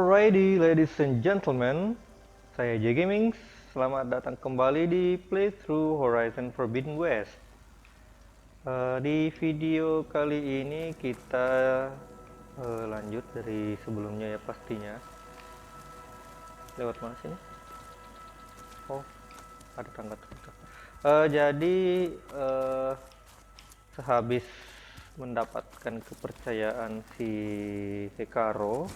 Alrighty, ladies and gentlemen, saya J Gaming. Selamat datang kembali di playthrough Horizon Forbidden West. Di video kali ini kita lanjut dari sebelumnya ya pastinya. Lewat mana sini? Oh, ada tangga-tangga. Jadi sehabis mendapatkan kepercayaan si Hekaro,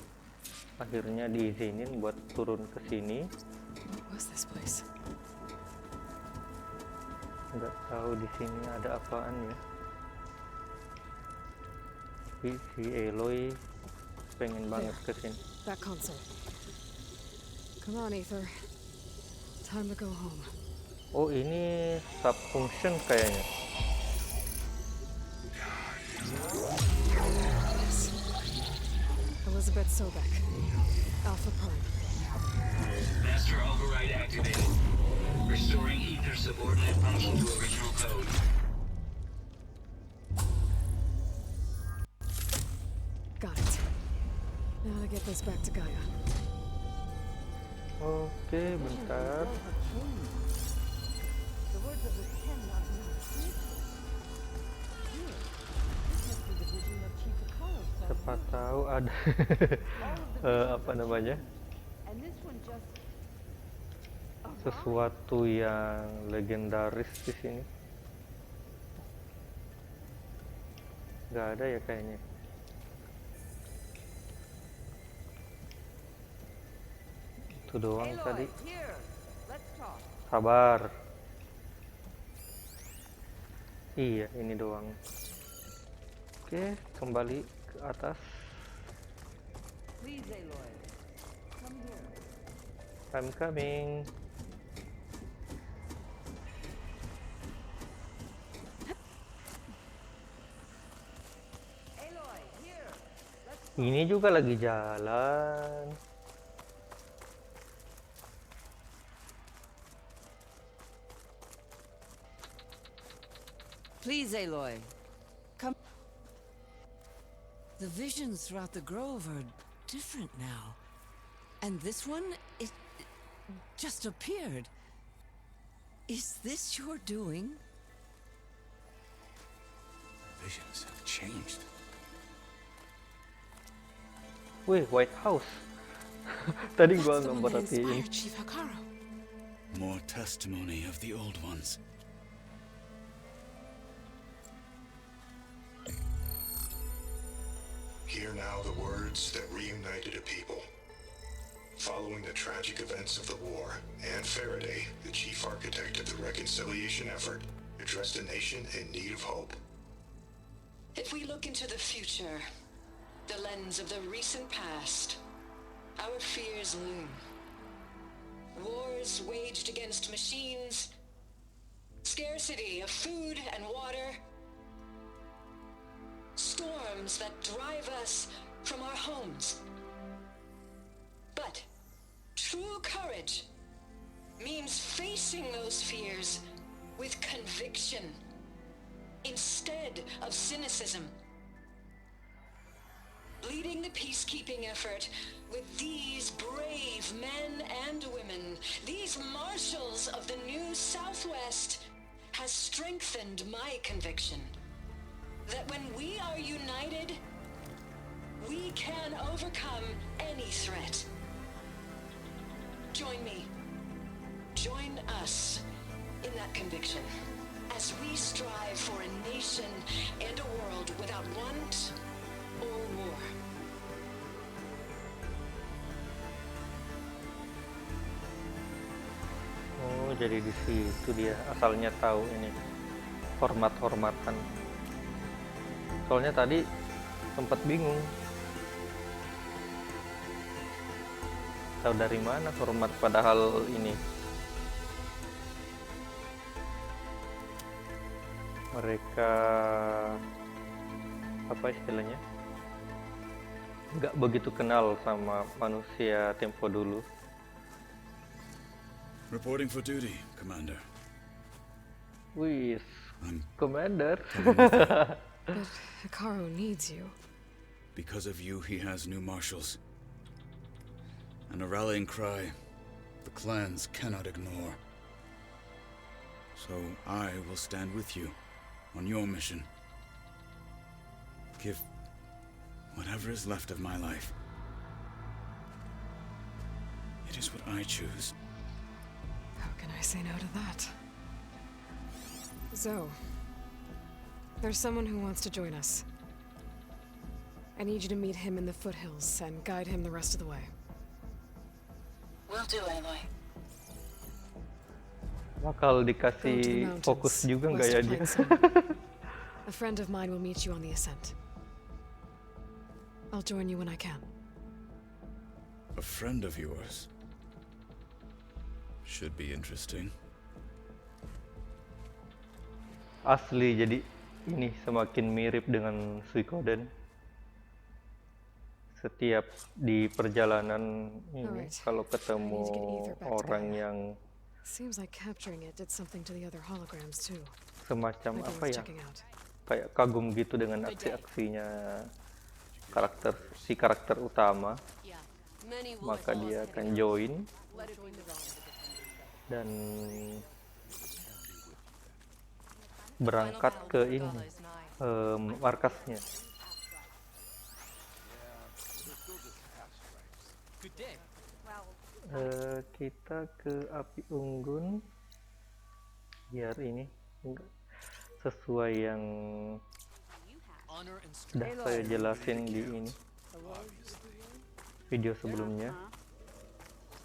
akhirnya diizinin buat turun ke sini. Nggak tahu di sini ada apaan ya. Si Eloy pengen banget ke sini. That console. Come on, Ether. Time to go home. Oh, ini sub function kayaknya. Elizabeth Sobek. Alpha Prime. Master override activated. Restoring ether subordinate function to original code. Got it. Now to get this back to Gaia. Oke, bentar. Siapa tahu ada apa namanya, sesuatu yang legendaris di sini. Nggak ada ya kayaknya. Itu doang tadi. Sabar. Iya, ini doang. Oke, kembali ke atas. I'm coming. Ini juga lagi jalan. Please, Aloy. Come. The visions throughout the grove are different now. And this one, it just appeared. Is this your doing? Visions have changed. Wih, White House. Tadi gua nggak merhatiin. Inspired Chief Hekaro. More testimony of the old ones. Hear now the words that reunited a people. Following the tragic events of the war, Anne Faraday, the chief architect of the reconciliation effort, addressed a nation in need of hope. If we look into the future, the lens of the recent past, our fears loom. Wars waged against machines, scarcity of food and water, storms that drive us from our homes. But true courage means facing those fears with conviction instead of cynicism. Leading the peacekeeping effort with these brave men and women, these marshals of the new Southwest, has strengthened my conviction that when we are united, we can overcome any threat. Join me. Join us in that conviction as we strive for a nation and a world without want or war. Oh, jadi di situ dia asalnya tahu ini hormat-hormatan. Soalnya tadi sempat bingung. Tahu dari mana hormat padahal ini mereka apa istilahnya? Nggak begitu kenal sama manusia tempo dulu. Reporting for duty, Commander. Wih, I'm Commander. But Hekaro needs you. Because of you, he has new marshals. and a rallying cry the clans cannot ignore. So I will stand with you on your mission. Give whatever is left of my life. It is what I choose. How can I say no to that? Zoe, there's someone who wants to join us. I need you to meet him in the foothills and guide him the rest of the way. Will do, Aloy. Bakal Go to the dikasih mountains, fokus juga nggak west ya of dia? Plains. A friend of mine will meet you on the ascent. I'll join you when I can. A friend of yours. Should be interesting. Asli, jadi ini semakin mirip dengan Suikoden. Setiap di perjalanan ini, Alright. kalau ketemu I need to get Ether back to orang Gaia. yang Seems like capturing it did something to the other holograms too. semacam Maybe apa worth ya, checking out. kayak kagum gitu dengan aksi-aksinya karakter utama, maka dia akan join dan berangkat ke ini markasnya. Kita ke api unggun biar ini sesuai yang sudah saya jelasin di ini video sebelumnya,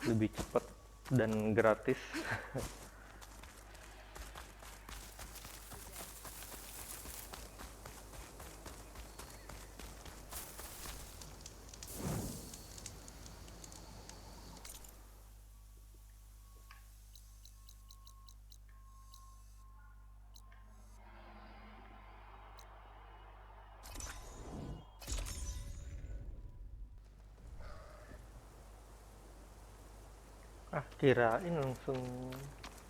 lebih cepat dan gratis. Kirain langsung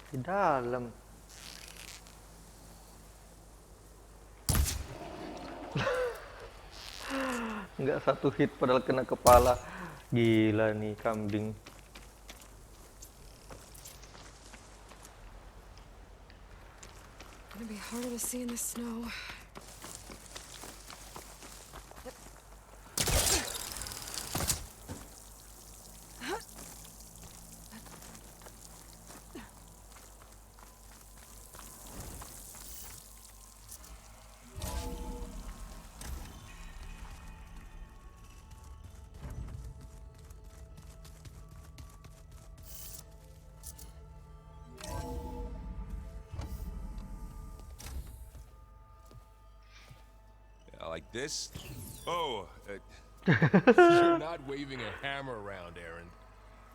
di dalam. Nggak satu hit padahal kena kepala. Gila nih kambing. Gonna be harder to see in the snow. Like this? Oh, you're not waving a hammer around, Aaron.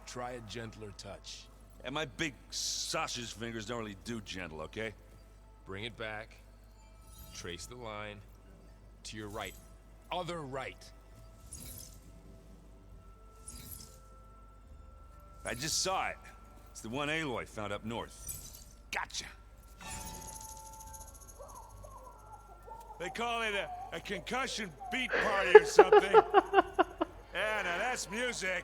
Try a gentler touch. And my big sausage fingers don't really do gentle, okay? Bring it back. Trace the line. To your right. Other right. I just saw it. It's the one Aloy found up north. Gotcha. They call it a concussion beat party or something. Yeah, now that's music.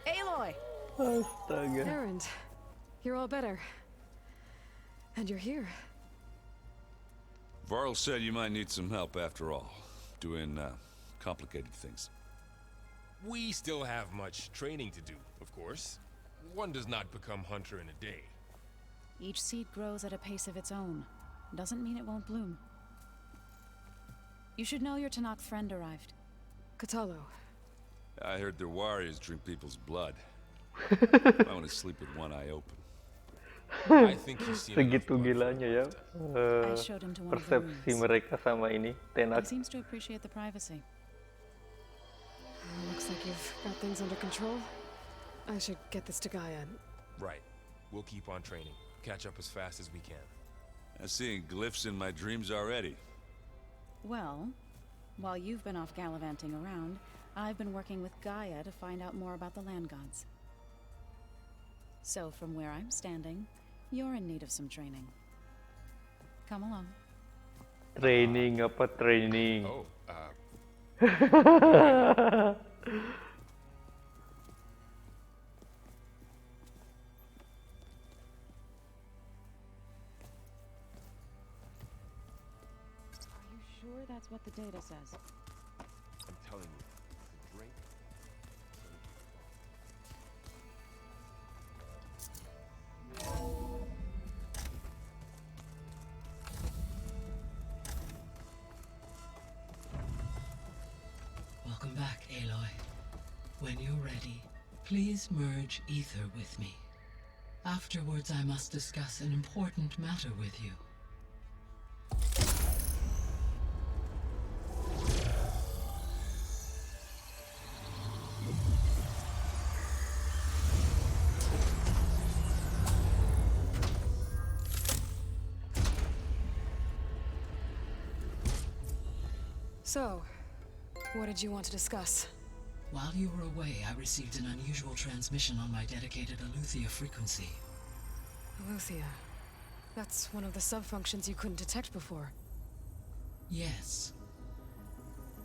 Aloy! Astaga. Aaron, you're all better. And you're here. Varl said you might need some help after all, doing complicated things. We still have much training to do, of course. One does not become hunter in a day. Each seed grows at a pace of its own. Doesn't mean it won't bloom. You should know your Tanakh friend arrived. Katalo. I heard their warriors drink people's blood. I want to sleep with one eye open. I think he's seen Segitu gilanya ya I showed him to one of the persepsi rooms. mereka sama ini He Tenak. seems to appreciate the privacy. Looks like you've got things under control. I should get this to Gaia. Right. We'll keep on training. Catch up as fast as we can. I'm seeing glyphs in my dreams already. Well, while you've been off gallivanting around, I've been working with Gaia to find out more about the land gods. So from where I'm standing, you're in need of some training. Come along. Training apa training? Oh, what the data says. I'm telling you, the drink. Welcome back, Aloy. When you're ready, please merge ether with me. Afterwards, I must discuss an important matter with you. So, what did you want to discuss? While you were away, I received an unusual transmission on my dedicated Aletheia frequency. Aletheia. That's one of the sub-functions you couldn't detect before. Yes.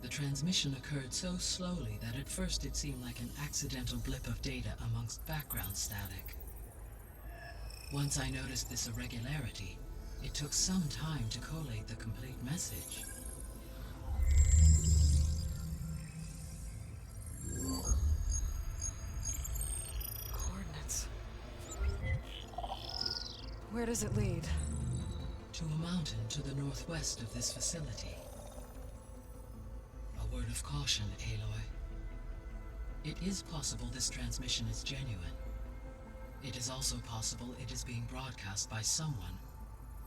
The transmission occurred so slowly that at first it seemed like an accidental blip of data amongst background static. Once I noticed this irregularity, it took some time to collate the complete message. Coordinates. Where does it lead? To a mountain to the northwest of this facility. A word of caution, Aloy. It is possible this transmission is genuine. It is also possible it is being broadcast by someone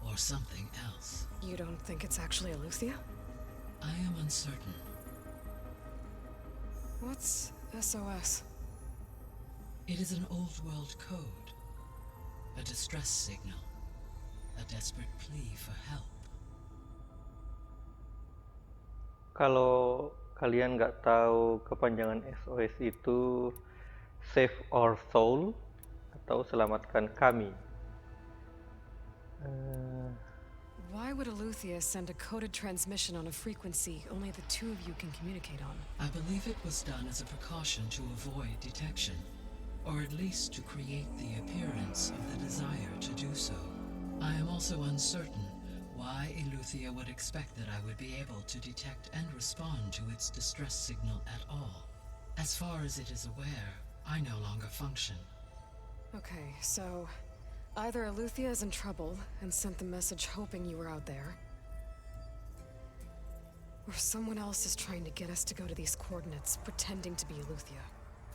or something else. You don't think it's actually Aletheia? I am uncertain. What's SOS? It is an old world code. A distress signal. A desperate plea for help. Kalau kalian nggak tahu kepanjangan SOS itu Save Our Soul atau selamatkan kami. Why would Aletheia send a coded transmission on a frequency only the two of you can communicate on? I believe it was done as a precaution to avoid detection, or at least to create the appearance of the desire to do so. I am also uncertain why Aletheia would expect that I would be able to detect and respond to its distress signal at all. As far as it is aware, I no longer function. Okay, so either Aletheia is in trouble and sent the message hoping you were out there, or someone else is trying to get us to go to these coordinates, pretending to be Aletheia.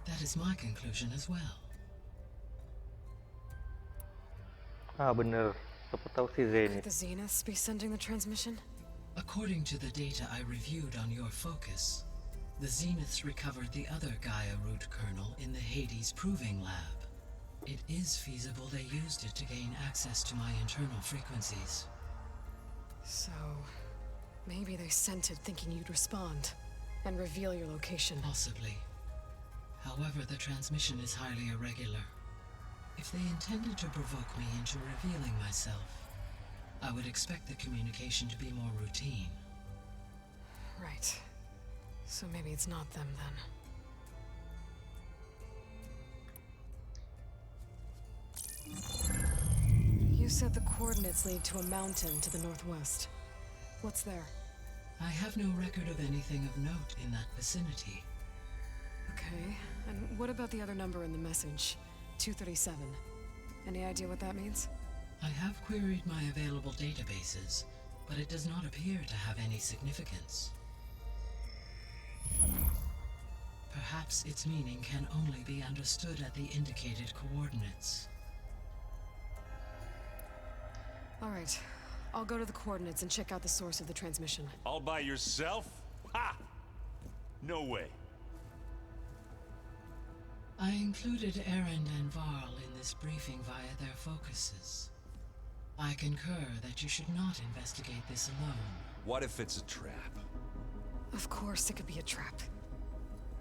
That is my conclusion as well. Bener. Siapa tahu si Zenith. Could the Zeniths be sending the transmission? According to the data I reviewed on your focus, the Zeniths recovered the other Gaia root kernel in the Hades Proving Lab. It is feasible they used it to gain access to my internal frequencies. So, maybe they sent it thinking you'd respond and reveal your location. Possibly. However, the transmission is highly irregular. If they intended to provoke me into revealing myself, I would expect the communication to be more routine. Right. So maybe it's not them then. You said the coordinates lead to a mountain to the northwest. What's there? I have no record of anything of note in that vicinity. Okay, and what about the other number in the message? 237. Any idea what that means? I have queried my available databases, but it does not appear to have any significance. Perhaps its meaning can only be understood at the indicated coordinates. All right, I'll go to the coordinates and check out the source of the transmission. All by yourself? Ha! No way. I included Erend and Varl in this briefing via their focuses. I concur that you should not investigate this alone. What if it's a trap? Of course it could be a trap.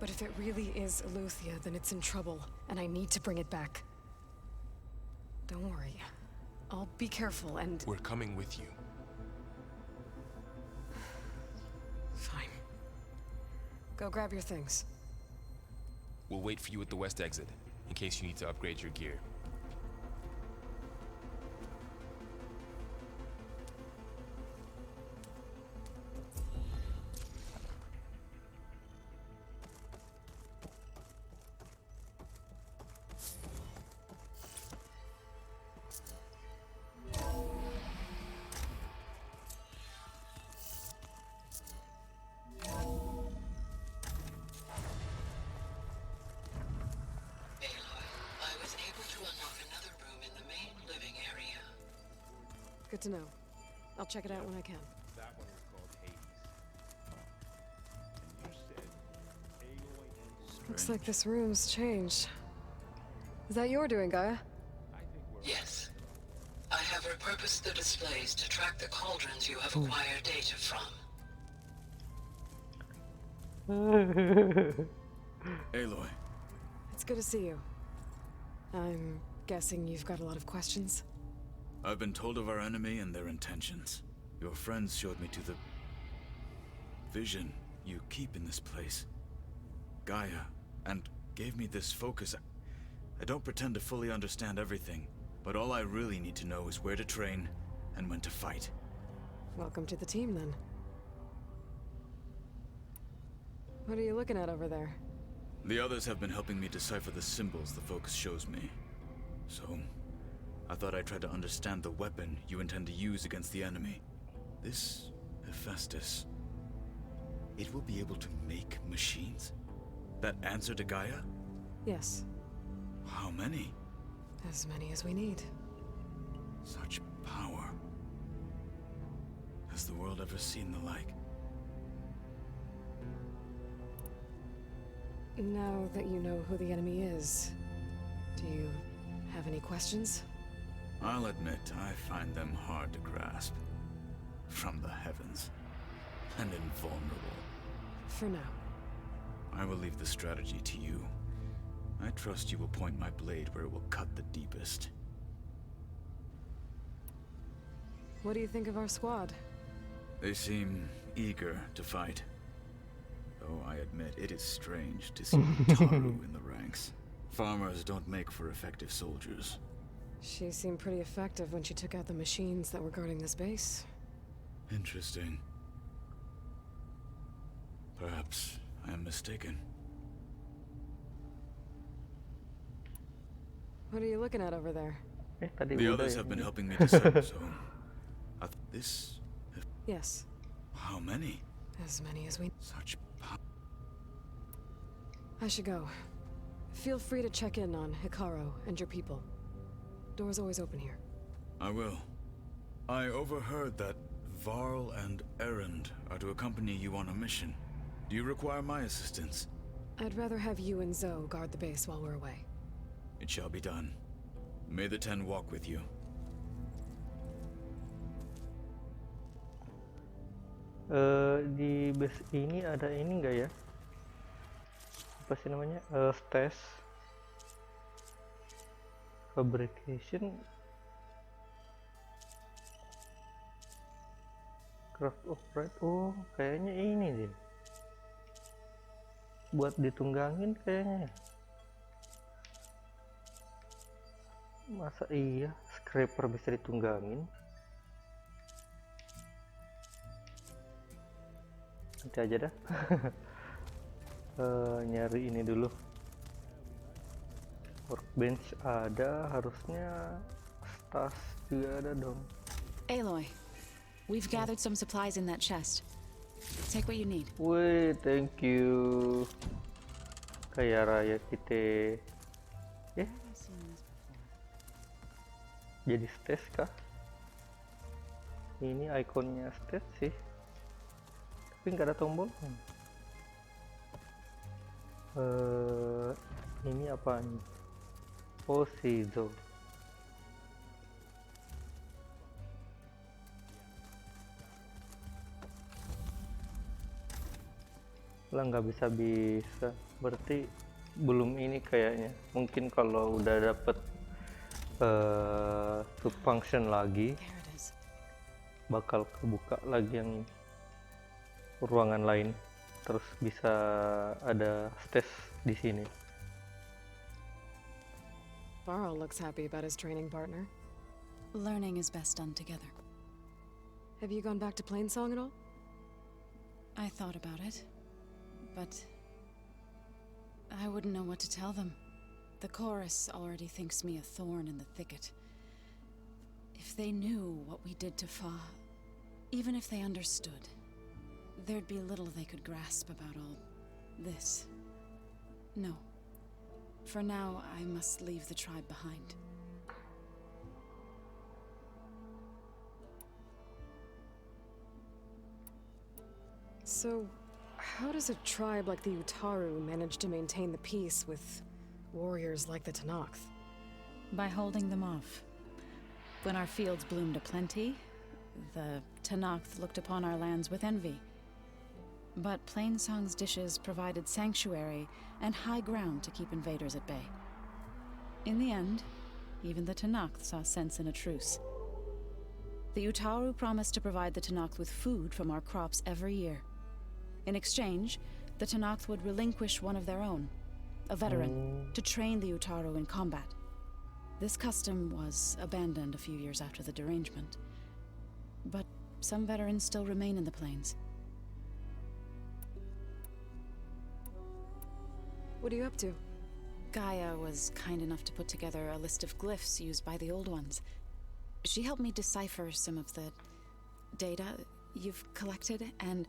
But if it really is Aletheia, then it's in trouble, and I need to bring it back. Don't worry. I'll be careful and... We're coming with you. Fine. Go grab your things. We'll wait for you at the west exit, in case you need to upgrade your gear. Good to know. I'll check it out when I can. That one was called Hades. And you said Aloy and Looks like this room's changed. Is that your doing, Gaia? Yes. I have repurposed the displays to track the cauldrons you have acquired data from. Aloy, It's good to see you. I'm guessing you've got a lot of questions? I've been told of our enemy and their intentions. Your friends showed me to the vision you keep in this place, Gaia, and gave me this focus. I don't pretend to fully understand everything, but all I really need to know is where to train and when to fight. Welcome to the team, then. What are you looking at over there? The others have been helping me decipher the symbols the focus shows me. So, I thought I'd try to understand the weapon you intend to use against the enemy. This Hephaestus, it will be able to make machines that answer to Gaia? Yes. How many? As many as we need. Such power. Has the world ever seen the like? Now that you know who the enemy is, do you have any questions? I'll admit, I find them hard to grasp. From the heavens. And invulnerable. For now. I will leave the strategy to you. I trust you will point my blade where it will cut the deepest. What do you think of our squad? They seem eager to fight. Though I admit it is strange to see Taru in the ranks. Farmers don't make for effective soldiers. She seemed pretty effective when she took out the machines that were guarding this base. Interesting. Perhaps I am mistaken. What are you looking at over there? The others have been helping me decipher, so... this... Yes. How many? As many as we... Such power. I should go. Feel free to check in on Hikaru and your people. Door's always open here. I will. I overheard that Varl and Erend are to accompany you on a mission. Do you require my assistance? I'd rather have you and Zoe guard the base while we're away. It shall be done. May the Ten walk with you. Di base ini ada ini enggak ya? Apa sih namanya? Stage fabrication, craft operate. Oh, kayaknya ini deh. Buat ditunggangin kayaknya. Masa iya scraper bisa ditunggangin? Nanti aja dah. Nyari ini dulu. Workbench ada, harusnya tas juga ada dong. Aloy, we've gathered some supplies in that chest. Take what you need. Wih, thank you. Kaya raya kita. Jadi stage kah? Ini ikonnya stage sih. Tapi nggak ada tombol. Ini apaan? Oh, Sizo. Lah nggak bisa berarti belum ini kayaknya. Mungkin kalau udah dapet sub function lagi bakal kebuka lagi yang ruangan lain, terus bisa ada stage di sini. Varl looks happy about his training partner. Learning is best done together. Have you gone back to Plainsong at all? I thought about it, but I wouldn't know what to tell them. The chorus already thinks me a thorn in the thicket. If they knew what we did to Fa, even if they understood, there'd be little they could grasp about all this. No. For now, I must leave the tribe behind. So, how does a tribe like the Utaru manage to maintain the peace with warriors like the Tenakth? By holding them off. When our fields bloomed aplenty, the Tenakth looked upon our lands with envy. But Plainsong's dishes provided sanctuary and high ground to keep invaders at bay. In the end, even the Tenakth saw sense in a truce. The Utaru promised to provide the Tenakth with food from our crops every year. In exchange, the Tenakth would relinquish one of their own, a veteran, to train the Utaru in combat. This custom was abandoned a few years after the derangement, but some veterans still remain in the plains. What are you up to? Gaia was kind enough to put together a list of glyphs used by the Old Ones. She helped me decipher some of the data you've collected and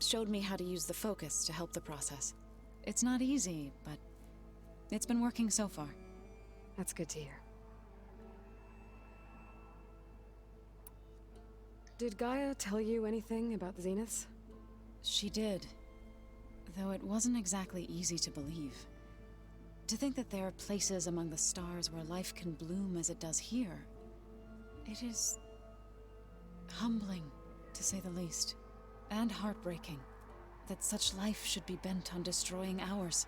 showed me how to use the focus to help the process. It's not easy, but it's been working so far. That's good to hear. Did Gaia tell you anything about the Zeniths? She did, though it wasn't exactly easy to believe. To think that there are places among the stars where life can bloom as it does here, it is humbling, to say the least, and heartbreaking that such life should be bent on destroying ours.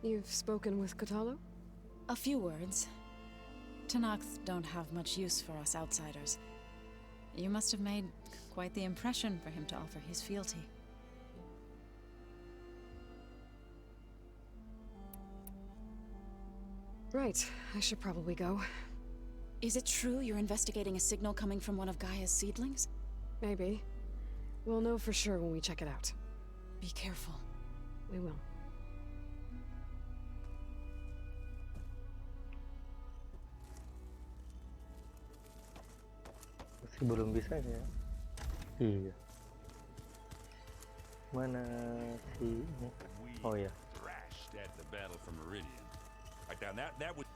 You've spoken with Kotallo? A few words. Tenakth don't have much use for us outsiders. You must have made quite the impression for him to offer his fealty. Right, I should probably go. Is it true you're investigating a signal coming from one of Gaia's seedlings? Maybe. We'll know for sure when we check it out. Be careful. We will. Masih belum bisa ya? Iya. Mana si ini? Oh ya. Thrashed at the battle for Meridian. Right down that would.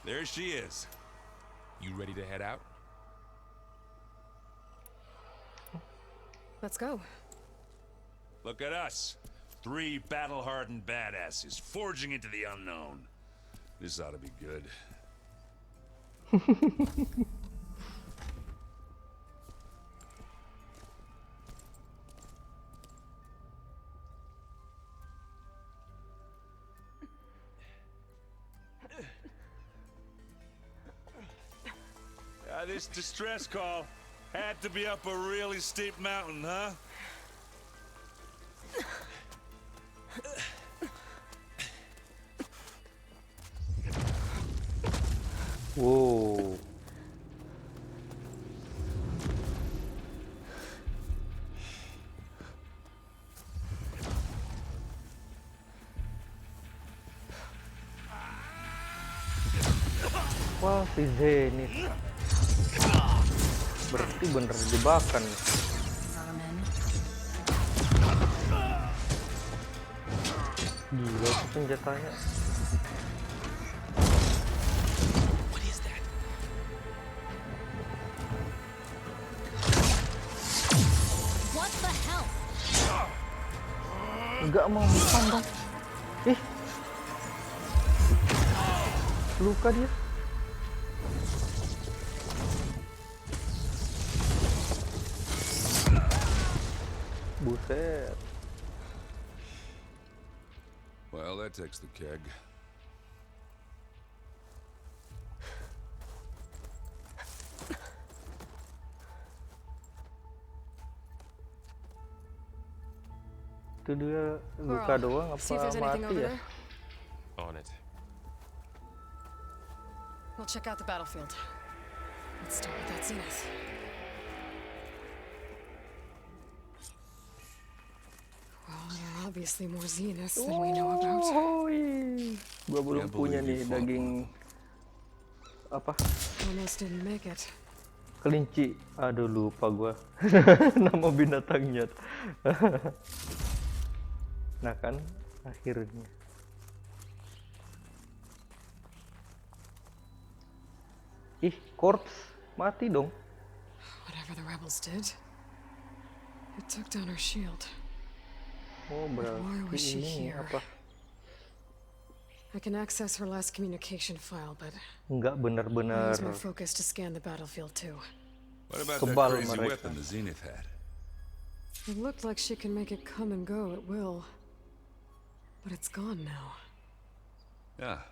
There she is. You ready to head out? Let's go. Look at us. 3 battle-hardened badasses forging into the unknown. This ought to be good. This distress call had to be up a really steep mountain, huh? Wow. Wah, si Zenith. Berarti bener jebakan. Gila tuh senjatanya. What the hell? Enggak mau dong. Ih. Luka dia. Buset. Well, that takes the keg. Itu dia luka doang apa See if there's anything mati over ya? there. On it. We'll check out the battlefield. Let's start with that Zenith. Well, there are obviously more Zeniths than we know about. Gua belum punya nih daging apa? Almost didn't make it. Kelinci. Aduh lupa gua nama binatangnya. Nah kan akhirnya. Ih, corpse mati dong. What Whatever the rebels did, it took down her shield. Oh, But why was berarti she ini here? apa? I can access her last communication file, but Nggak I'll benar-benar use my focus to scan the battlefield too. What about that kebal crazy mereka. weapon the Zenith had? It looked like she can make it come and go at will. But it's gone now. Yeah.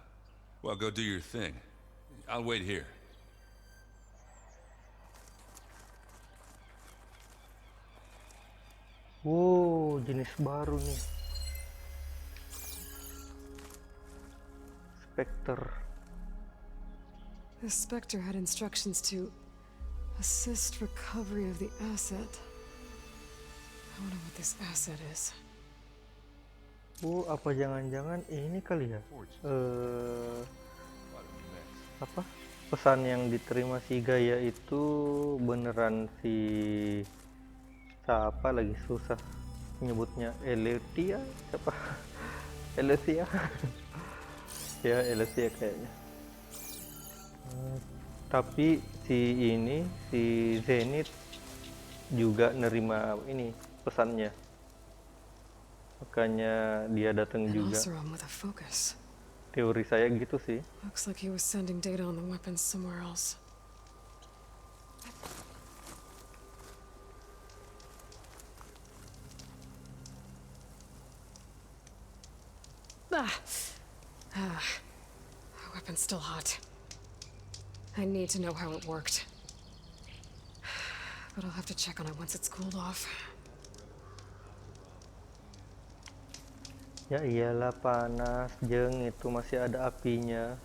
Well, go do your thing. I'll wait here. Wow, jenis baru nih. Spectre. The Spectre had instructions to assist recovery of the asset. I wonder what this asset is. Oh, apa jangan-jangan ini kali ya? Apa? Pesan yang diterima si Gaia itu beneran si siapa lagi susah nyebutnya, Eletia siapa? Eletia. Ya, Eletia kayaknya. Tapi si Zenith juga nerima ini pesannya, makanya dia datang And juga. also I'm with a focus. Teori saya gitu sih. Looks like he was sending data on the weapons somewhere else. Ah, the weapon's still hot. I need to know how it worked. But I'll have to check on it once it's cooled off. Ya iyalah, panas jeng, itu masih ada apinya.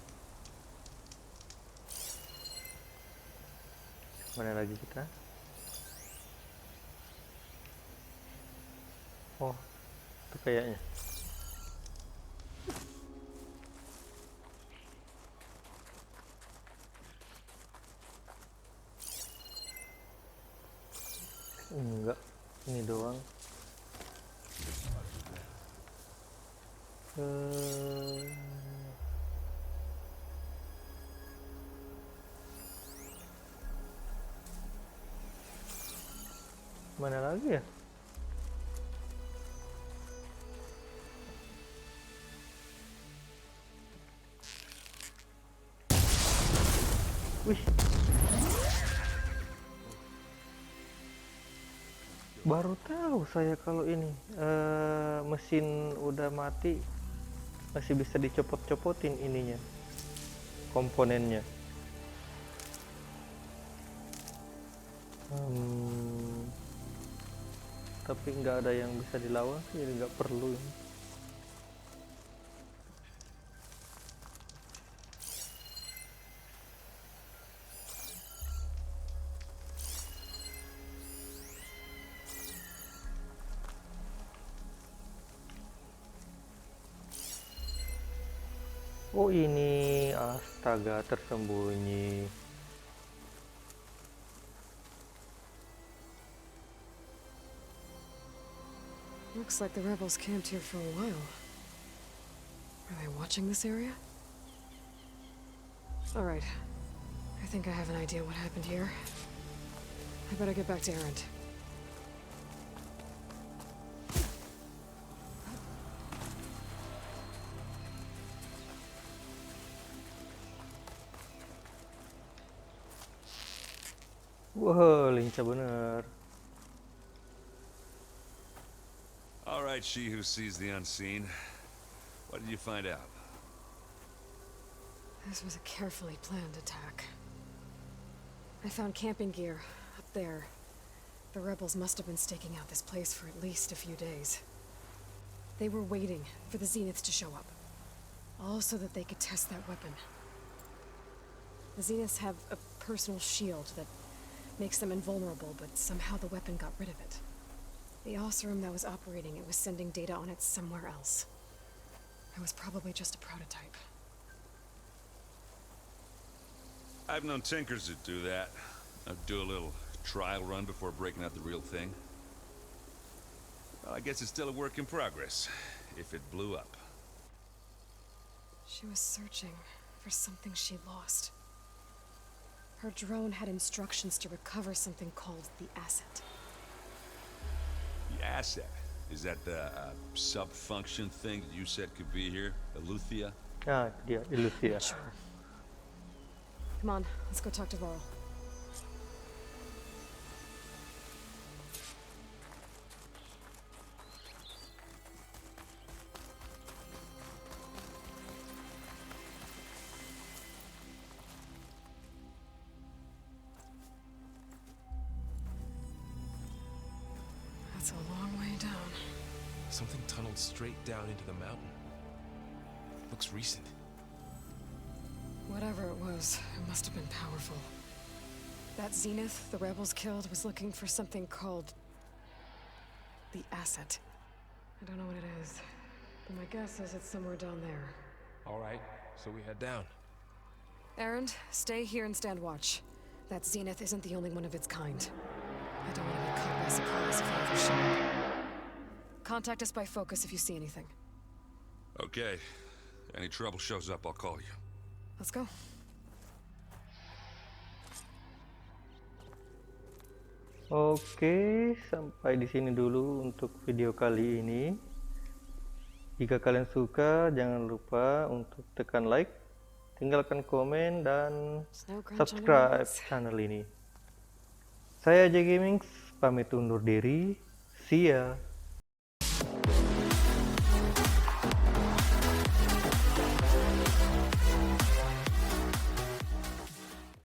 Mana lagi kita? Oh, itu kayaknya. Enggak, ini doang. Mana lagi ya? Wih, baru tahu saya kalau ini mesin udah mati masih bisa dicopot-copotin ininya, komponennya. Tapi nggak ada yang bisa dilawan sih, jadi nggak perlu ini. Oh ini, astaga, tersembunyi. Looks like the rebels camped here for a while. Are they watching this area? Alright. I think I have an idea what happened here. I better get back to Erend. Wah, lincah bener. All right, she who sees the unseen. What did you find out? This was a carefully planned attack. I found camping gear up there. The rebels must have been staking out this place for at least a few days. They were waiting for the Zeniths to show up, all so that they could test that weapon. The Zeniths have a personal shield that makes them invulnerable, but somehow the weapon got rid of it. The Oseram that was operating it was sending data on it somewhere else. It was probably just a prototype. I've known tinkers that do that. I'd do a little trial run before breaking out the real thing. Well, I guess it's still a work in progress, if it blew up. She was searching for something she lost. Her drone had instructions to recover something called the asset. The asset? Is that the sub-function thing that you said could be here? Eleuthia? Ah, dia Illusia. Sure. Come on, let's go talk to Varl. That's a long way down. Something tunneled straight down into the mountain. Looks recent. Whatever it was, it must have been powerful. That Zenith the rebels killed was looking for something called the asset. I don't know what it is, but my guess is it's somewhere down there. All right, so we head down. Erend, stay here and stand watch. That Zenith isn't the only one of its kind. I don't want to be caught by surprise if I ever show up. Contact us by focus if you see anything. Okay. Any trouble shows up, I'll call you. Let's go. Oke, sampai di sini dulu untuk video kali ini. Jika kalian suka, jangan lupa untuk tekan like, tinggalkan komen, dan subscribe channel ini. Saya J Gaming, pamit undur diri. See ya.